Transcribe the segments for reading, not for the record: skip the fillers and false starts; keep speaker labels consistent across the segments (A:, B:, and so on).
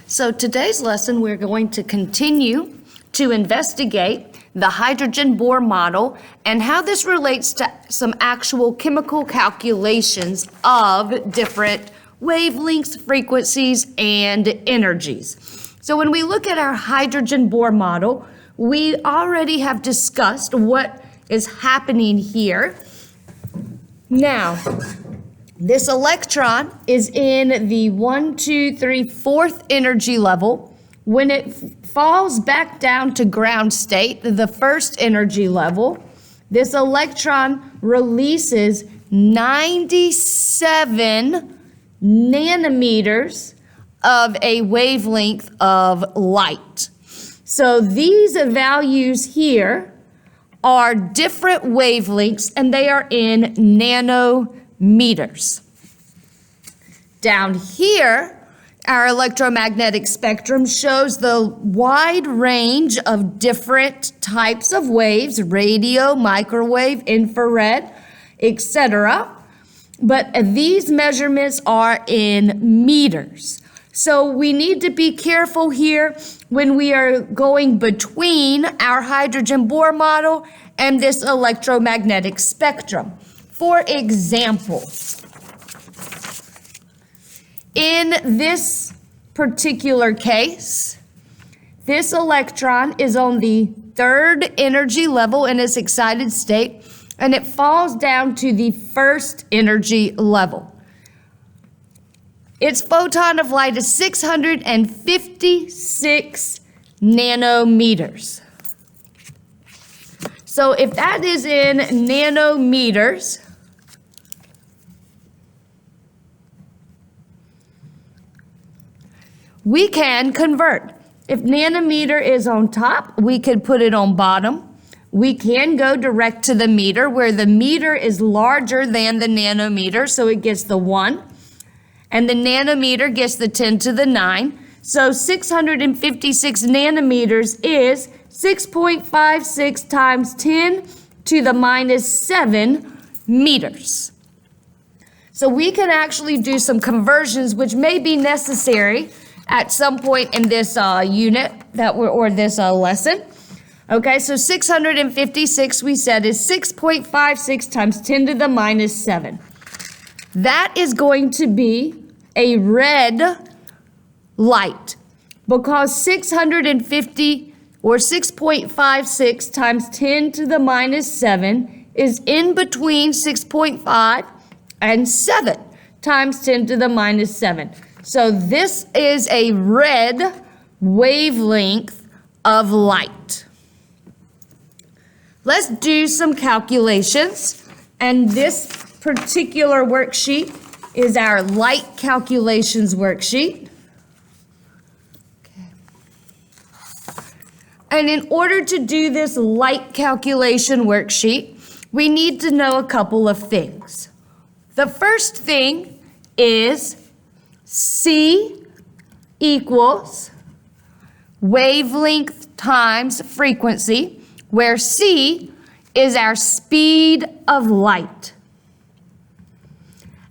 A: So today's lesson, we're going to continue to investigate the hydrogen Bohr model and how this relates to some actual chemical calculations of different wavelengths, frequencies, and energies. So when we look at our hydrogen Bohr model, we already have discussed what is happening here. Now, this electron is in the 4th energy level. When it falls back down to ground state, the first energy level, this electron releases 97 nanometers of a wavelength of light. So these values here are different wavelengths, and they are in nanometers. Down here, our electromagnetic spectrum shows the wide range of different types of waves, radio, microwave, infrared, etc. But these measurements are in meters. So we need to be careful here when we are going between our hydrogen Bohr model and this electromagnetic spectrum. For example, in this particular case, this electron is on the 3rd energy level in its excited state, and it falls down to the 1st energy level. Its photon of light is 656 nanometers. So if that is in nanometers, we can convert. If nanometer is on top, we could put it on bottom. We can go direct to the meter, where the meter is larger than the nanometer, so it gets the 1. And the nanometer gets the 10 to the 9. So 656 nanometers is 6.56 times 10 to the minus 7 meters. So we can actually do some conversions, which may be necessary at some point in this unit or this lesson. Okay, so 656 we said is 6.56 times 10 to the minus 7. That is going to be a red light, because 650 or 6.56 times 10 to the minus 7 is in between 6.5 and 7 times 10 to the minus 7. So this is a red wavelength of light. Let's do some calculations, and this particular worksheet is our light calculations worksheet. Okay. And in order to do this light calculation worksheet, we need to know a couple of things. The first thing is C equals wavelength times frequency, where C is our speed of light.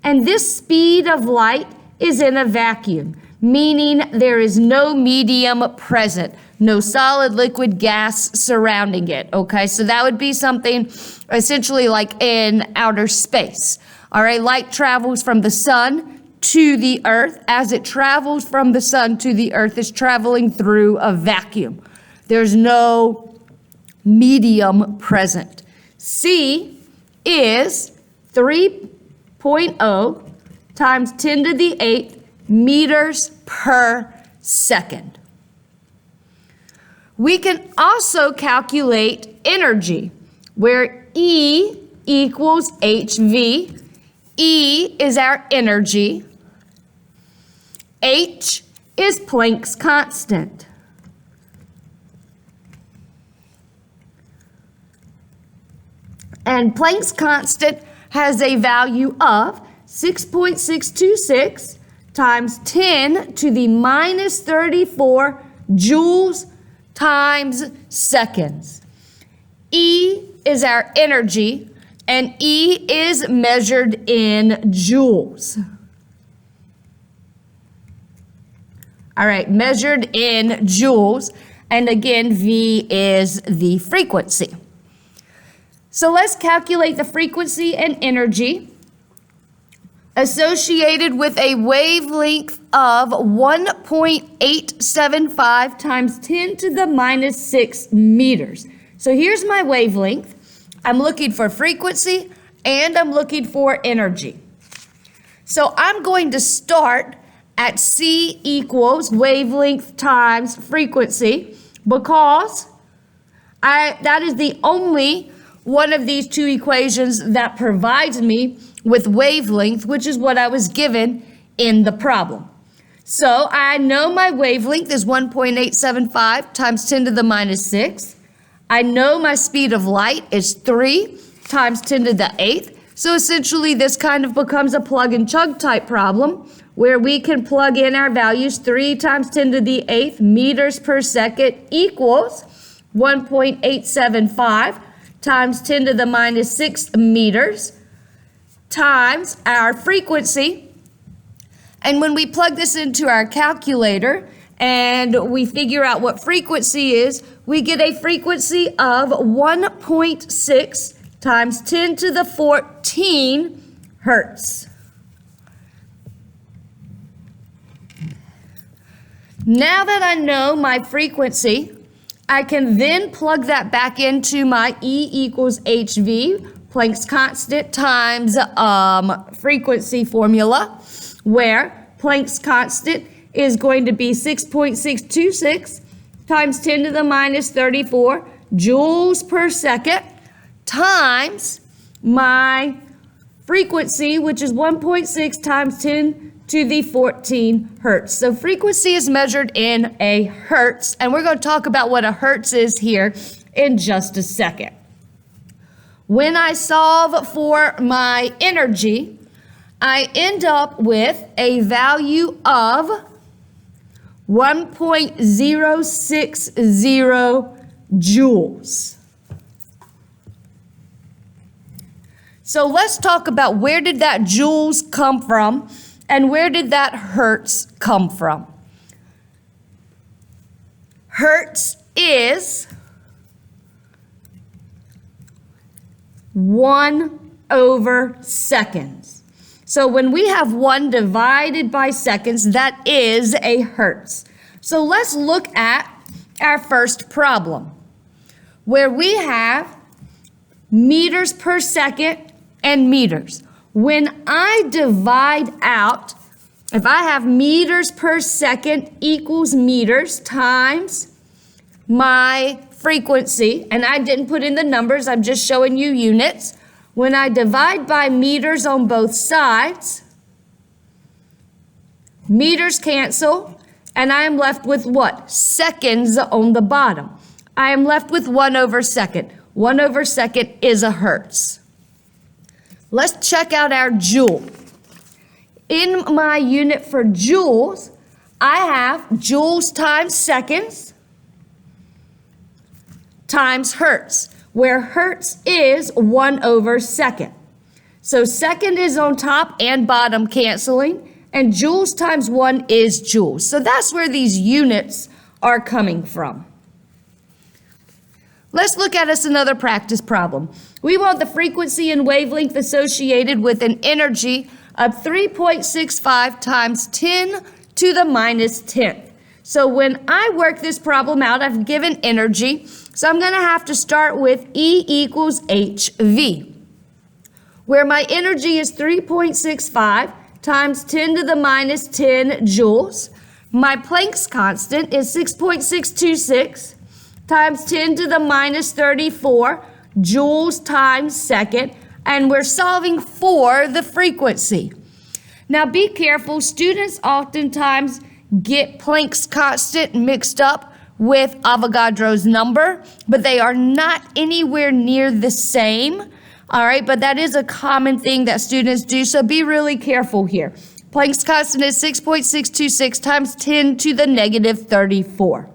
A: And this speed of light is in a vacuum, meaning there is no medium present, no solid, liquid, gas surrounding it, okay? So that would be something essentially like in outer space. All right, light travels from the sun to the earth. As it travels from the sun to the earth, it's traveling through a vacuum. There's no medium present. C is 3.0 times 10 to the 8th meters per second. We can also calculate energy, where E equals HV. E is our energy. H is Planck's constant. And Planck's constant has a value of 6.626 times 10 to the minus 34 joules times seconds. E is our energy, and E is measured in joules. All right, measured in joules. And again, V is the frequency. So let's calculate the frequency and energy associated with a wavelength of 1.875 times 10 to the minus 6 meters. So here's my wavelength. I'm looking for frequency and I'm looking for energy. So I'm going to start at C equals wavelength times frequency because that is the only one of these two equations that provides me with wavelength, which is what I was given in the problem. So I know my wavelength is 1.875 times 10 to the minus 6. I know my speed of light is 3 times 10 to the 8th. So essentially this kind of becomes a plug and chug type problem where we can plug in our values. 3 times 10 to the 8th meters per second equals 1.875 times 10 to the minus 6 meters times our frequency. And when we plug this into our calculator and we figure out what frequency is, we get a frequency of 1.6 times 10 to the 14 hertz. Now that I know my frequency, I can then plug that back into my E equals HV, Planck's constant times frequency formula, where Planck's constant is going to be 6.626 times 10 to the minus 34 joules per second times my frequency, which is 1.6 times 10 to the 14 hertz. So frequency is measured in a hertz, and we're going to talk about what a hertz is here in just a second. When I solve for my energy, I end up with a value of 1.060 joules. So let's talk about where did that joules come from and where did that hertz come from. Hertz is 1/seconds. So when we have 1 divided by seconds, that is a hertz. So let's look at our first problem, where we have meters per second and meters. When I divide out, if I have meters per second equals meters times my frequency, and I didn't put in the numbers, I'm just showing you units. When I divide by meters on both sides, meters cancel, and I am left with what? Seconds on the bottom. I am left with 1/second. 1/second is a hertz. Let's check out our joule. In my unit for joules, I have joules times seconds times hertz, where hertz is 1/second. So second is on top and bottom canceling, and joules times 1 is joules. So that's where these units are coming from. Let's look at us another practice problem. We want the frequency and wavelength associated with an energy of 3.65 times 10 to the minus 10th. So when I work this problem out, I've given energy, so I'm going to have to start with E equals HV, where my energy is 3.65 times 10 to the minus 10 joules. My Planck's constant is 6.626 times 10 to the minus 34 joules times second, and we're solving for the frequency. Now be careful, students oftentimes get Planck's constant mixed up with Avogadro's number, but they are not anywhere near the same. All right, but that is a common thing that students do, so be really careful here. Planck's constant is 6.626 times 10 to the negative 34.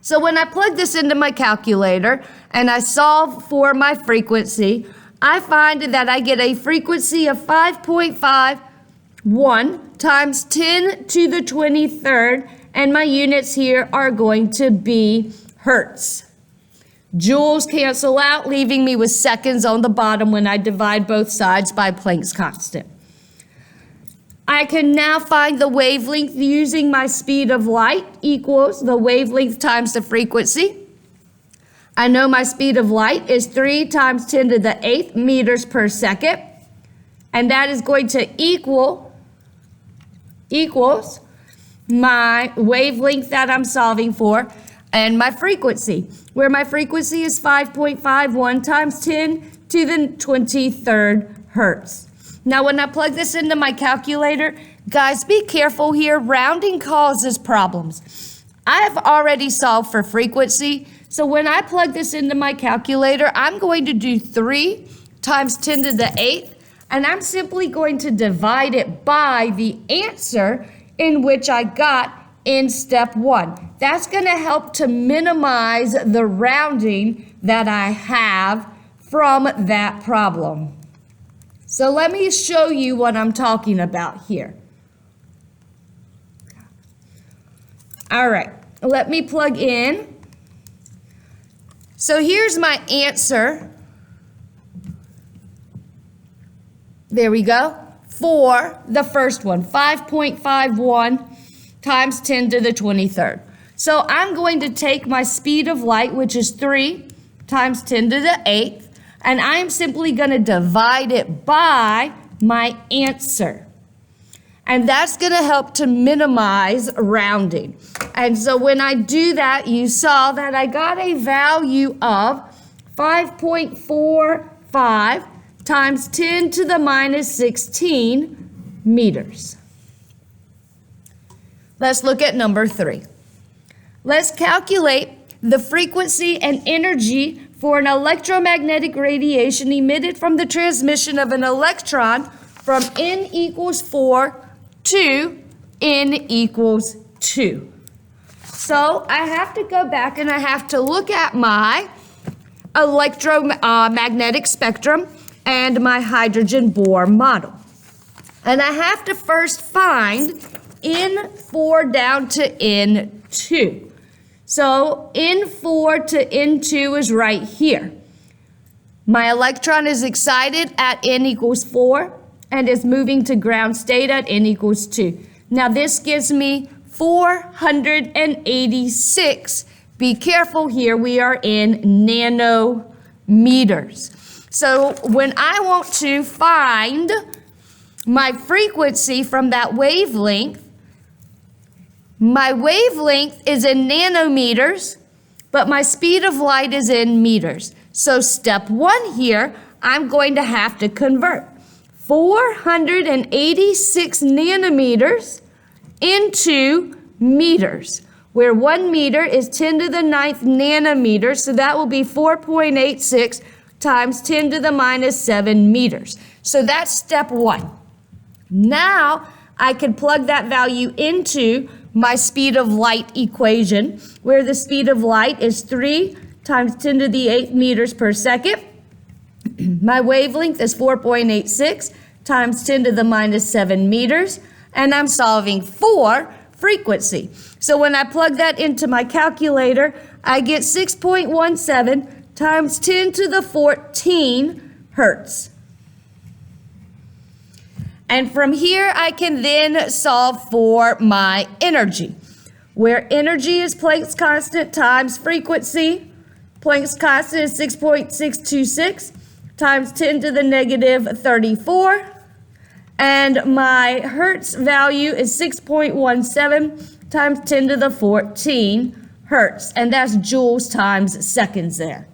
A: So when I plug this into my calculator and I solve for my frequency, I find that I get a frequency of 5.51 times 10 to the 23rd, and my units here are going to be hertz. Joules cancel out, leaving me with seconds on the bottom when I divide both sides by Planck's constant. I can now find the wavelength using my speed of light equals the wavelength times the frequency. I know my speed of light is 3 times 10 to the 8th meters per second, and that is going to equals my wavelength that I'm solving for and my frequency, where my frequency is 5.51 times 10 to the 23rd hertz. Now, when I plug this into my calculator, guys, be careful here. Rounding causes problems. I have already solved for frequency, so when I plug this into my calculator, I'm going to do 3 times 10 to the 8th, and I'm simply going to divide it by the answer in which I got in step 1. That's going to help to minimize the rounding that I have from that problem. So let me show you what I'm talking about here. All right, let me plug in. So here's my answer. There we go. For the first one, 5.51 times 10 to the 23rd. So I'm going to take my speed of light, which is 3 times 10 to the 8th, and I'm simply going to divide it by my answer. And that's going to help to minimize rounding. And so when I do that, you saw that I got a value of 5.45 times 10 to the minus 16 meters. Let's look at number 3. Let's calculate the frequency and energy for an electromagnetic radiation emitted from the transmission of an electron from n equals 4 to n equals 2. So I have to go back and I have to look at my electromagnetic spectrum and my hydrogen Bohr model. And I have to first find N4 down to N2. So N4 to N2 is right here. My electron is excited at N equals 4 and is moving to ground state at N equals 2. Now this gives me 486. Be careful here, we are in nanometers. So when I want to find my frequency from that wavelength, my wavelength is in nanometers, but my speed of light is in meters. So step 1 here, I'm going to have to convert 486 nanometers into meters, where 1 meter is 10 to the 9th nanometers, so that will be 4.86 times 10 to the minus 7 meters. So that's step 1. Now I can plug that value into my speed of light equation, where the speed of light is 3 times 10 to the 8th meters per second. My wavelength is 4.86 times 10 to the minus 7 meters, and I'm solving for frequency. So when I plug that into my calculator, I get 6.17 times 10 to the 14 hertz. And from here, I can then solve for my energy, where energy is Planck's constant times frequency. Planck's constant is 6.626 times 10 to the negative 34. And my hertz value is 6.17 times 10 to the 14 hertz. And that's joules times seconds there.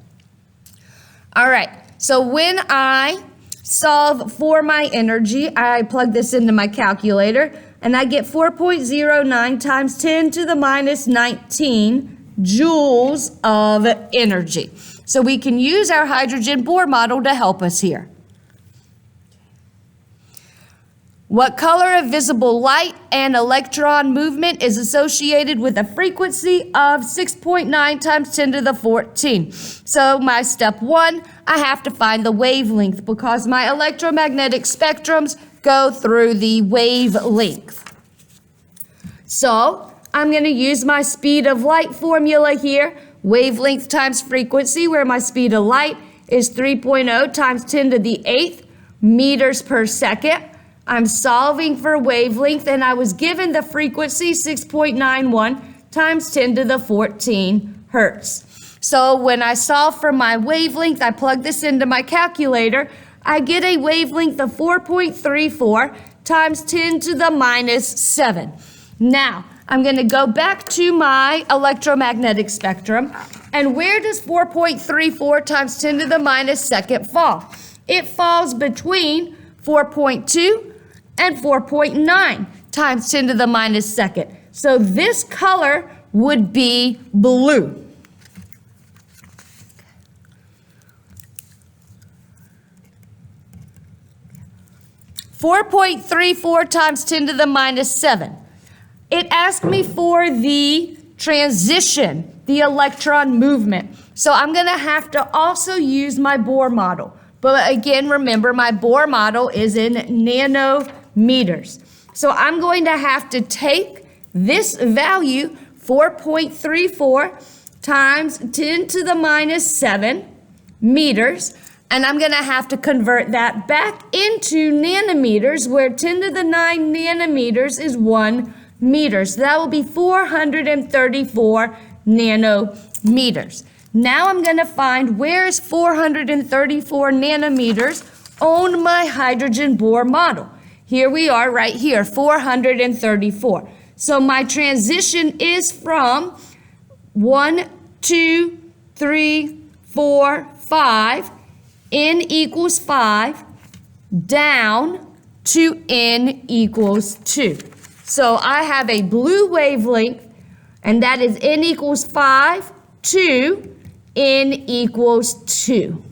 A: All right, so when I solve for my energy, I plug this into my calculator, and I get 4.09 times 10 to the minus 19 joules of energy. So we can use our hydrogen Bohr model to help us here. What color of visible light and electron movement is associated with a frequency of 6.9 times 10 to the 14? So my step 1, I have to find the wavelength because my electromagnetic spectrums go through the wavelength. So I'm going to use my speed of light formula here. Wavelength times frequency, where my speed of light is 3.0 times 10 to the 8th meters per second. I'm solving for wavelength, and I was given the frequency 6.91 times 10 to the 14 hertz. So when I solve for my wavelength, I plug this into my calculator. I get a wavelength of 4.34 times 10 to the minus 7. Now, I'm going to go back to my electromagnetic spectrum. And where does 4.34 times 10 to the minus second fall? It falls between 4.2 and 4.9 times 10 to the minus second. So this color would be blue. .34 times 10 to the minus 7. It asked me for the transition, the electron movement. So I'm going to have to also use my Bohr model. But again, remember, my Bohr model is in nanometers. So I'm going to have to take this value, 4.34 times 10 to the minus 7 meters, and I'm going to have to convert that back into nanometers, where 10 to the 9 nanometers is 1 meter. So that will be 434 nanometers. Now I'm going to find where is 434 nanometers on my hydrogen Bohr model. Here we are right here, 434. So my transition is from 1, 2, 3, 4, 5, n equals 5, down to n equals 2. So I have a blue wavelength, and that is n equals 5 to n equals 2.